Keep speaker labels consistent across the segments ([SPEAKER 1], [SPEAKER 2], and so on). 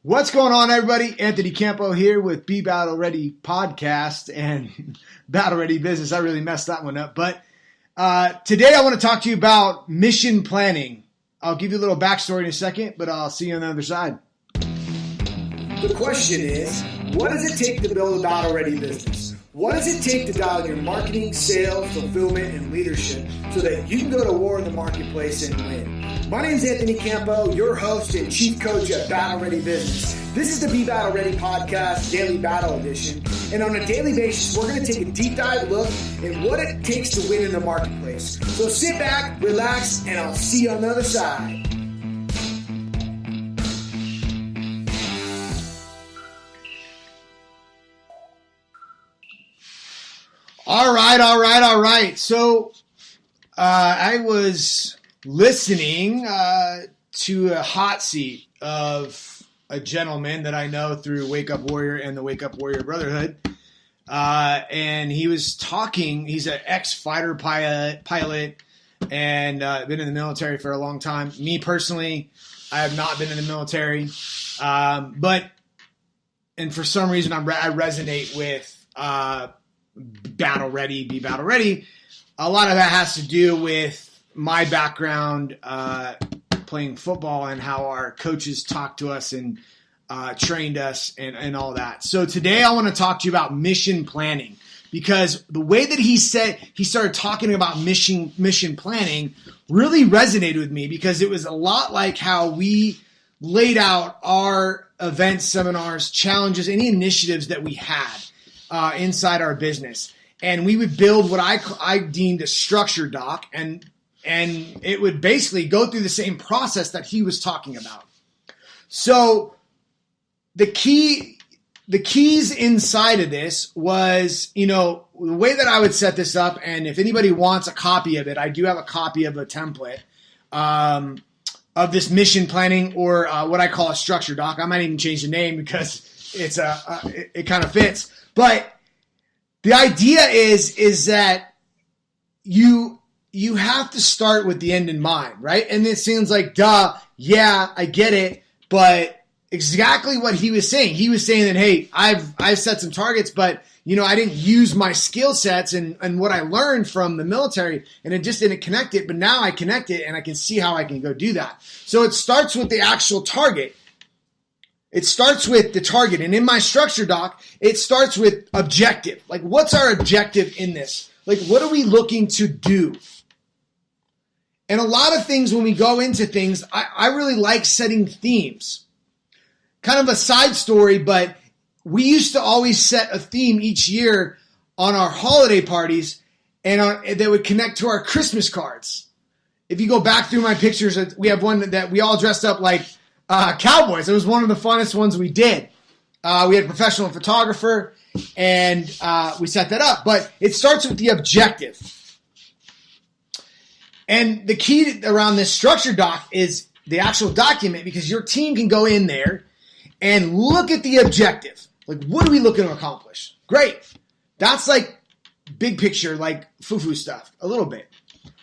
[SPEAKER 1] What's going on, everybody? Anthony Campo here with Be Battle Ready Podcast and Battle Ready Business. I really messed that one up. But today I want to talk to you about mission planning. I'll give you a little backstory in a second, but I'll see you on the other side.
[SPEAKER 2] The question is, what does it take to build a Battle Ready business? What does it take to dial your marketing, sales, fulfillment, and leadership so that you can go to war in the marketplace and win? My name is Anthony Campo, your host and chief coach at Battle Ready Business. This is the Be Battle Ready Podcast, Daily Battle Edition. And on a daily basis, we're going to take a deep dive look at what it takes to win in the marketplace. So sit back, relax, and I'll see you on the other side.
[SPEAKER 1] All right. So I was listening to a hot seat of a gentleman that I know through Wake Up Warrior and the Wake Up Warrior Brotherhood. And he was talking, he's an ex-fighter pilot and been in the military for a long time. Me personally, I have not been in the military. And for some reason, I resonate with Battle Ready, Be Battle Ready. A lot of that has to do with my background playing football and how our coaches talked to us and trained us and all that. So today I want to talk to you about mission planning, because the way that he started talking about mission planning really resonated with me, because it was a lot like how we laid out our events, seminars, challenges, any initiatives that we had inside our business. And we would build what I deemed a structure doc, and it would basically go through the same process that he was talking about. So the keys inside of this was, the way that I would set this up, and if anybody wants a copy of it, I do have a copy of a template of this mission planning, or what I call a structure doc. I might even change the name because it kind of fits. But the idea is that you have to start with the end in mind, right? And it seems like, duh, yeah, I get it, but exactly what he was saying. He was saying that, hey, I've set some targets, but I didn't use my skill sets and what I learned from the military, and it just didn't connect it. But now I connect it, and I can see how I can go do that. So it starts with the actual target. It starts with the target. And in my structure doc, it starts with objective. Like, what's our objective in this? Like, what are we looking to do? And a lot of things, when we go into things, I really like setting themes. Kind of a side story, but we used to always set a theme each year on our holiday parties, and that would connect to our Christmas cards. If you go back through my pictures, we have one that we all dressed up like cowboys. It was one of the funnest ones we did. We had a professional photographer, and we set that up. But it starts with the objective. And the key around this structure doc is the actual document, because your team can go in there and look at the objective. Like, what are we looking to accomplish? Great. That's like big picture, like foo-foo stuff, a little bit.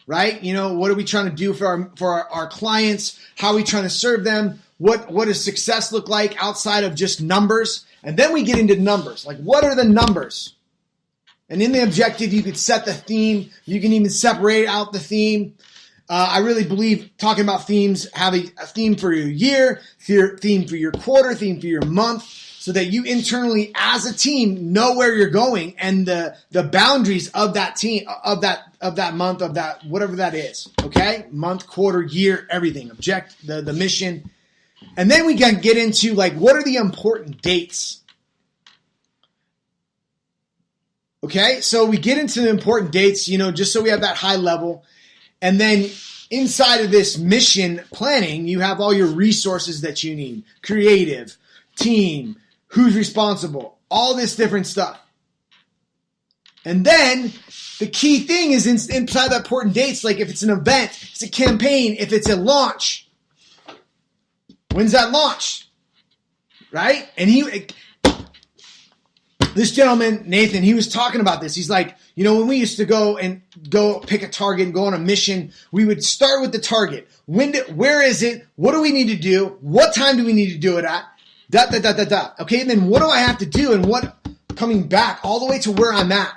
[SPEAKER 1] Right? What are we trying to do for our clients? How are we trying to serve them? What does success look like outside of just numbers? And then we get into numbers. Like, what are the numbers? And in the objective, you could set the theme. You can even separate out the theme. I really believe talking about themes, having a theme for your year, theme for your quarter, theme for your month, so that you internally as a team know where you're going and the boundaries of that team, of that month, of that, whatever that is. Okay? Month, quarter, year, everything. The mission. And then we can get into, like, what are the important dates? Okay? So we get into the important dates, just so we have that high level. And then inside of this mission planning, you have all your resources that you need. Creative, team, who's responsible, all this different stuff. And then the key thing is inside the important dates, like if it's an event, it's a campaign, if it's a launch. When's that launch? Right? And this gentleman, Nathan, he was talking about this. He's like, when we used to go pick a target and go on a mission, we would start with the target. Where is it? What do we need to do? What time do we need to do it at? Okay, and then what do I have to do? And what, coming back all the way to where I'm at.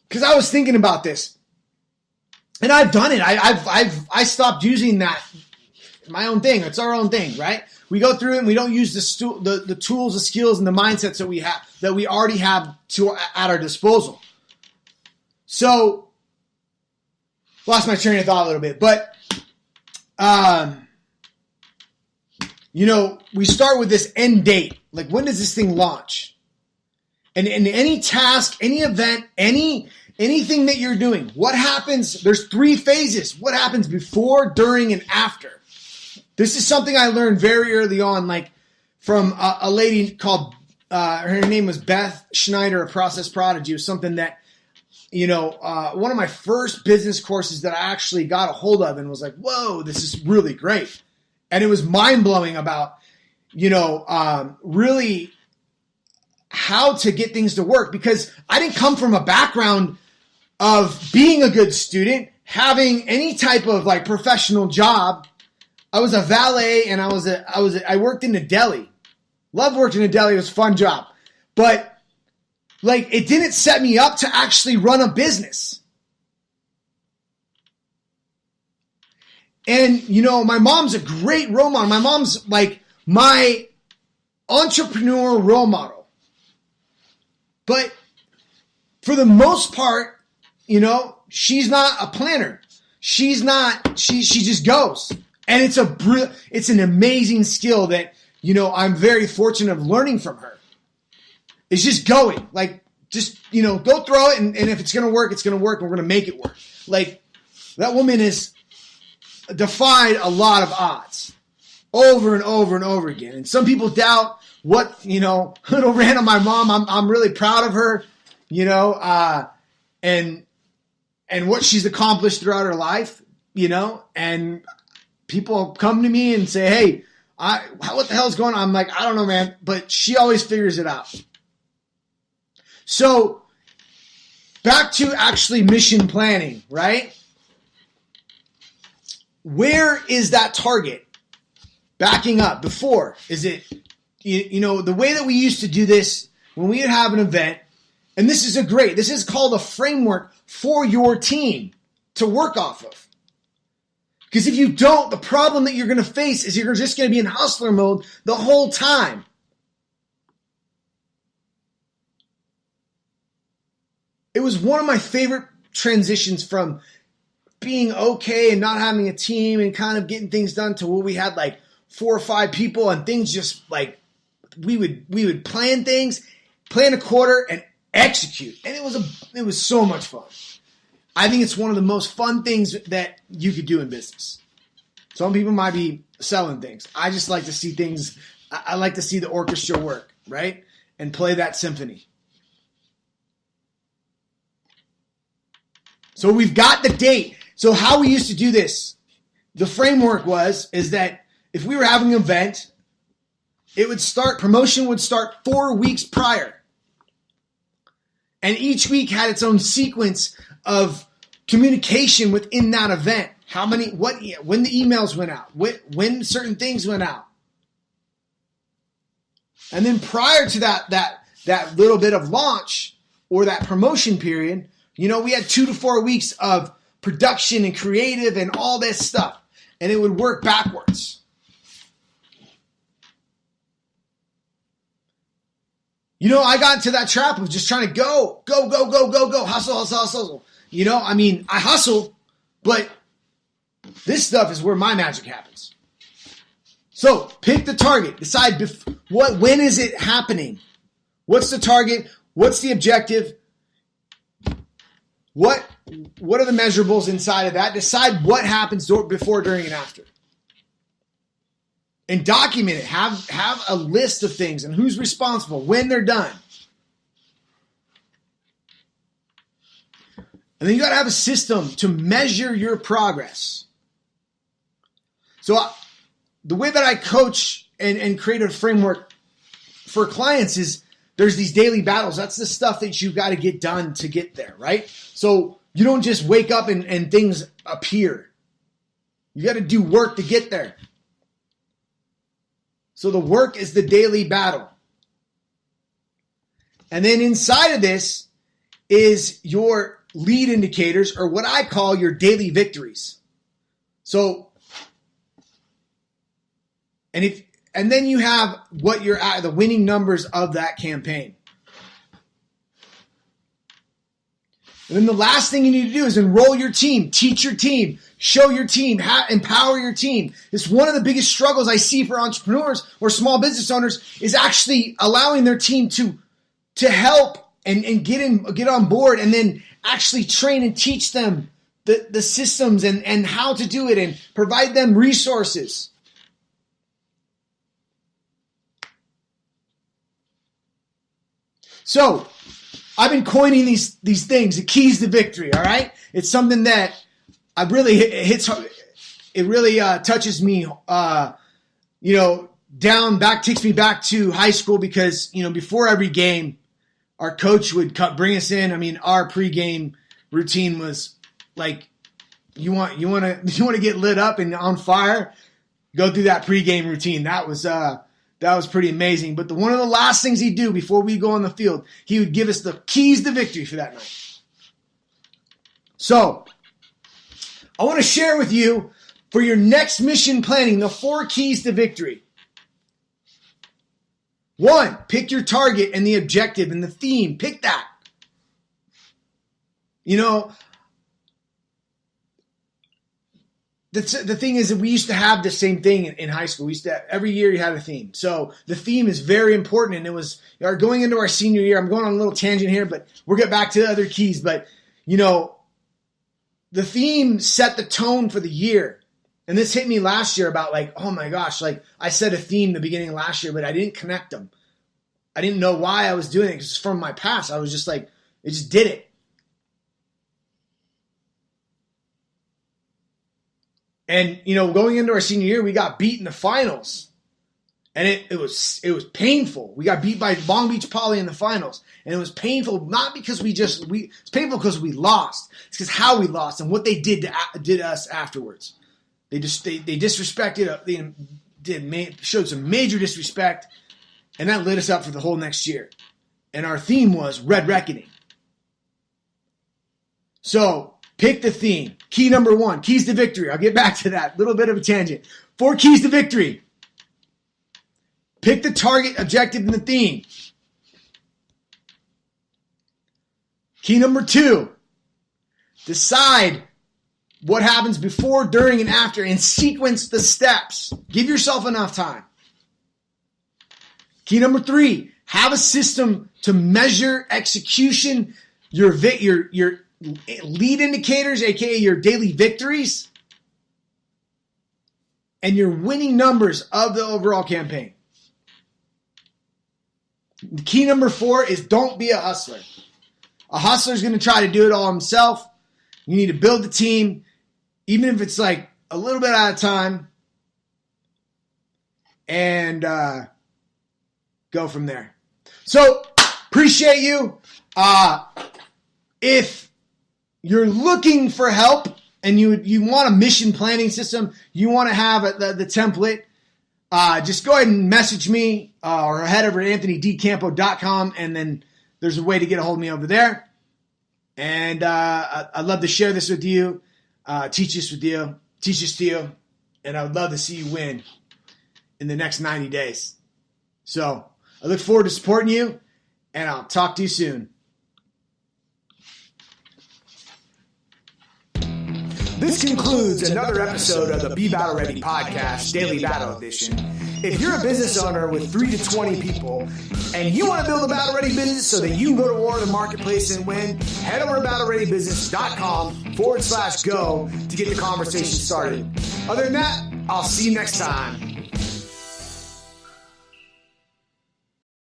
[SPEAKER 1] Because I was thinking about this. And I've done it. I stopped using that. My own thing. It's our own thing, right? We go through it and we don't use the tools, the skills, and the mindsets that we have, that we already have at our disposal. So, lost my train of thought a little bit, but we start with this end date. Like, when does this thing launch? And any task, any event, anything that you're doing, what happens? There's 3 phases. What happens before, during, and after? This is something I learned very early on, like from a lady called, her name was Beth Schneider, a process prodigy. It was something that, one of my first business courses that I actually got a hold of and was like, whoa, this is really great. And it was mind-blowing about, really how to get things to work, because I didn't come from a background of being a good student, having any type of like professional job. I was a valet and I worked in a deli. Loved working in a deli. It was a fun job. But like, it didn't set me up to actually run a business. And, my mom's a great role model. My mom's like my entrepreneurial role model. But for the most part, she's not a planner. She just goes. And it's an amazing skill that, I'm very fortunate of learning from her. It's just going. Like, just, go throw it, and if it's going to work, it's going to work, and we're going to make it work. Like, that woman has defied a lot of odds over and over and over again. And some people doubt what, little rant on my mom. I'm really proud of her, and what she's accomplished throughout her life, and people come to me and say, hey, what the hell's going on? I'm like, I don't know, man. But she always figures it out. So back to actually mission planning, right? Where is that target? Backing up before, is it, the way that we used to do this when we would have an event, and this is called a framework for your team to work off of. Because if you don't, the problem that you're going to face is you're just going to be in hustler mode the whole time. It was one of my favorite transitions from being okay and not having a team and kind of getting things done to where we had like 4 or 5 people and things just like, we would plan things, plan a quarter and execute. And it was so much fun. I think it's one of the most fun things that you could do in business. Some people might be selling things. I just like to see things. I like to see the orchestra work, right? And play that symphony. So we've got the date. So how we used to do this, the framework is that if we were having an event, promotion would start 4 weeks prior. And each week had its own sequence of communication within that event. When the emails went out, when certain things went out. And then prior to that little bit of launch or that promotion period, we had 2 to 4 weeks of production and creative and all this stuff. And it would work backwards. I got into that trap of just trying to go, hustle. I hustle, but this stuff is where my magic happens. So pick the target. Decide when is it happening? What's the target? What's the objective? What are the measurables inside of that? Decide what happens before, during, and after. And document it. Have a list of things and who's responsible when they're done. And then you got to have a system to measure your progress. So the way that I coach and create a framework for clients is there's these daily battles. That's the stuff that you got to get done to get there, right? So you don't just wake up and things appear. You got to do work to get there. So the work is the daily battle. And then inside of this is your lead indicators, or what I call your daily victories. So, and then you have what you're at, the winning numbers of that campaign. And then the last thing you need to do is enroll your team, teach your team, show your team, empower your team. It's one of the biggest struggles I see for entrepreneurs or small business owners is actually allowing their team to help and get on board, and then actually train and teach them the systems and how to do it, and provide them resources. So I've been coining these things, the keys to victory. All right, it's something that I really it really touches me. Takes me back to high school, because before every game, our coach would bring us in. I mean, our pregame routine was like, you want to get lit up and on fire, go through that pregame routine. That was pretty amazing. But one of the last things he'd do before we go on the field, he would give us the keys to victory for that night. So I want to share with you, for your next mission planning, the 4 keys to victory. 1, pick your target and the objective and the theme. Pick that. The thing is that we used to have the same thing in high school. We used to every year you had a theme. So the theme is very important, and it was going into our senior year. I'm going on a little tangent here, but we'll get back to the other keys. But the theme set the tone for the year. And this hit me last year about oh my gosh, I set a theme the beginning of last year, but I didn't connect them. I didn't know why I was doing it, because it's from my past. I was just I just did it. And, going into our senior year, we got beat in the finals. And it was painful. We got beat by Long Beach Poly in the finals. And it was painful, not because it's painful because we lost. It's because how we lost and what they did to us afterwards. They disrespected, showed some major disrespect, and that lit us up for the whole next year. And our theme was Red Reckoning. So pick the theme. Key number 1, keys to victory. I'll get back to that. Little bit of a tangent. 4 keys to victory. Pick the target, objective, and the theme. Key number 2, decide what happens before, during, and after, and sequence the steps. Give yourself enough time. Key number 3, have a system to measure execution, your lead indicators, aka your daily victories, and your winning numbers of the overall campaign. Key number 4 is don't be a hustler. A hustler is going to try to do it all himself. You need to build the team, even if it's a little bit at a time, and go from there. So, appreciate you. If you're looking for help and you want a mission planning system, you want to have the template, just go ahead and message me or head over to anthonydcampo.com, and then there's a way to get a hold of me over there. And I'd love to share this with you, teach this to you, and I would love to see you win in the next 90 days. So I look forward to supporting you, and I'll talk to you soon.
[SPEAKER 2] This concludes another episode of the Be Battle Ready Podcast, Daily Battle Edition. If you're a business owner with 3 to 20 people and you want to build a battle ready business so that you can go to war in the marketplace and win, head over to battlereadybusiness.com/go to get the conversation started. Other than that, I'll see you next time.